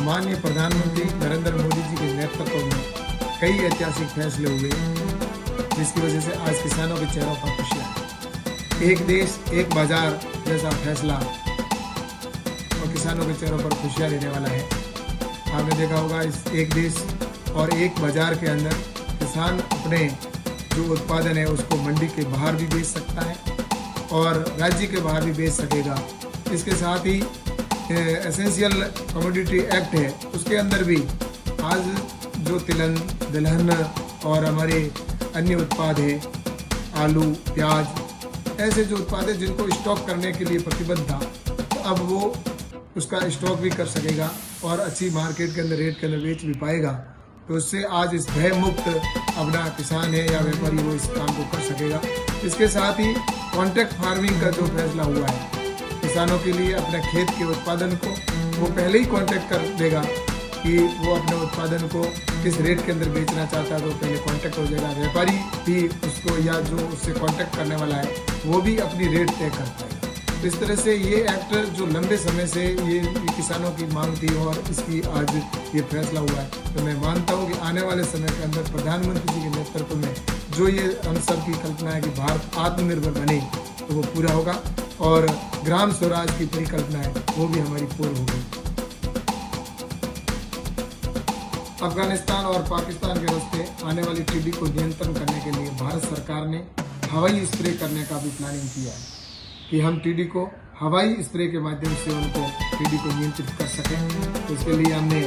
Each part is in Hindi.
माननीय प्रधानमंत्री नरेंद्र मोदी जी के नेतृत्व में कई ऐतिहासिक फैसले हुए, जिसकी वजह से आज किसानों के चेहरों पर खुशियाँ हैं। एक देश एक बाजार जैसा फैसला और किसानों के चेहरों पर खुशियाँ देने वाला है। आपने देखा होगा, इस एक देश और एक बाजार के अंदर किसान अपने जो उत्पादन है उसको मंडी के बाहर भी बेच सकता है और राज्य के बाहर भी बेच सकेगा। इसके साथ ही एसेंशियल कमोडिटी एक्ट है, उसके अंदर भी आज जो तिलहन दलहन और हमारे अन्य उत्पाद है, आलू प्याज, ऐसे जो उत्पाद है जिनको स्टॉक करने के लिए प्रतिबद्ध था, तो अब वो उसका स्टॉक भी कर सकेगा और अच्छी मार्केट के अंदर रेट के अंदर बेच भी पाएगा। तो उससे आज इस भय मुक्त अपना किसान है या व्यापारी वो इस काम को कर सकेगा। इसके साथ ही कॉन्ट्रैक्ट फार्मिंग का जो फैसला हुआ है, किसानों के लिए अपने खेत के उत्पादन को वो पहले ही कॉन्ट्रैक्ट कर देगा कि वो अपने उत्पादन को किस रेट के अंदर बेचना चाहता है, तो पहले कॉन्ट्रैक्ट हो जाएगा। व्यापारी भी उसको या जो उससे कॉन्ट्रैक्ट करने वाला है वो भी अपनी रेट तय कर पाएगा। तो इस तरह से ये एक्ट जो लंबे समय से ये किसानों की मांग थी और इसकी आज ये फैसला हुआ है। तो मैं मानता हूँ कि आने वाले समय के अंदर प्रधानमंत्री जी के नेतृत्व में जो ये हम सब की कल्पना है कि भारत आत्मनिर्भर बने, तो वो पूरा होगा और ग्राम स्वराज की परिकल्पना है वो भी हमारी पूर्ण होगी। अफगानिस्तान और पाकिस्तान के रास्ते आने वाली टिड्डी को नियंत्रण करने के लिए भारत सरकार ने हवाई स्प्रे करने का भी प्लानिंग किया है कि हम टिड्डी को हवाई स्प्रे के माध्यम से उनको टिड्डी को नियंत्रित कर सकें। तो इसके लिए हमने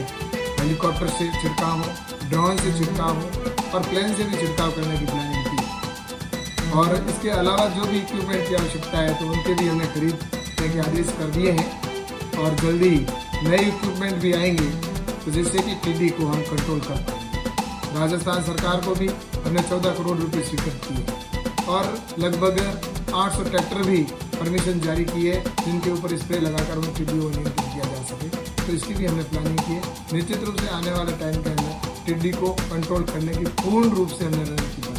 हेलीकॉप्टर से छिड़काव हो, ड्रोन से छिड़काव हो और प्लेन से भी छिड़काव करने की प्लानिंग की। और इसके अलावा जो भी इक्विपमेंट की आवश्यकता है तो उनके भी हमने खरीदने के आदेश कर दिए हैं और जल्दी नए इक्विपमेंट भी आएंगे, तो जिससे कि टिड्डी को हम कंट्रोल कर पाएंगे। राजस्थान सरकार को भी हमने 14 करोड़ रुपये स्वीकृत किए और लगभग 800 ट्रैक्टर भी परमिशन जारी की है जिनके ऊपर स्प्रे लगाकर उन टिड्डी को नियंत्रित किया जा सके। तो इसकी भी हमने प्लानिंग की है। निश्चित रूप से आने वाले टाइम के अंदर टिड्डी को कंट्रोल करने की पूर्ण रूप से हमने रणनीति बनाई।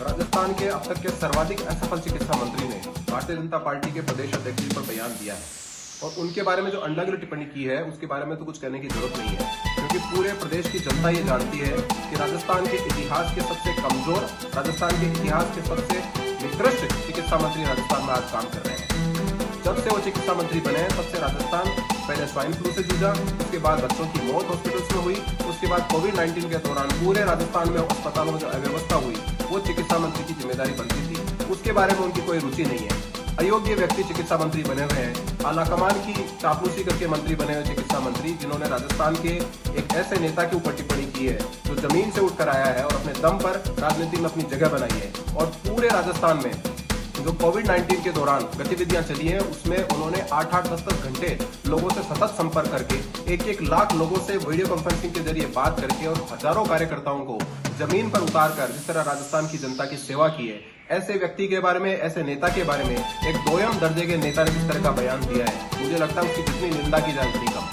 राजस्थान के अब तक के सर्वाधिक असफल चिकित्सा मंत्री ने भारतीय जनता पार्टी के प्रदेश अध्यक्ष पर बयान दिया है और उनके बारे में जो अंडागिरी टिप्पणी की है उसके बारे में तो कुछ कहने की जरूरत नहीं है, क्योंकि पूरे प्रदेश की जनता ये जानती है कि राजस्थान के इतिहास के सबसे कमजोर, राजस्थान के इतिहास के सबसे निकृष्ट चिकित्सा मंत्री राजस्थान में आज काम कर रहे हैं। जब से वो चिकित्सा मंत्री बने तब से राजस्थान पहले स्वाइन फ्लू से जूझा, उसके बाद बच्चों की मौत हॉस्पिटल्स में हुई, उसके बाद कोविड-19 के दौरान पूरे राजस्थान में अस्पतालों में जो अव्यवस्था हुई वो चिकित्सा मंत्री की जिम्मेदारी बनती थी। उसके बारे में उनकी कोई रुचि नहीं है। अयोग्य व्यक्ति चिकित्सा मंत्री बने हुए हैं, आलाकमान की चापलूसी करके मंत्री बने हुए चिकित्सा मंत्री, जिन्होंने राजस्थान के एक ऐसे नेता के ऊपर टिप्पणी की है जो जमीन से उठकर आया है और अपने दम पर राजनीति में अपनी जगह बनाई है। और पूरे राजस्थान में जो कोविड-19 के दौरान गतिविधियां चली हैं उसमें उन्होंने 8-8, 10-10 घंटे लोगों से सतत संपर्क करके 1-1 लाख लोगों से वीडियो कॉन्फ्रेंसिंग के जरिए बात करके और हजारों कार्यकर्ताओं को जमीन पर उतारकर जिस तरह राजस्थान की जनता की सेवा की है, ऐसे व्यक्ति के बारे में, ऐसे नेता के बारे में एक दोयम दर्जे के नेता ने जिस तरह का बयान दिया है, मुझे लगता है उसकी जितनी निंदा की जाए उतनी कम।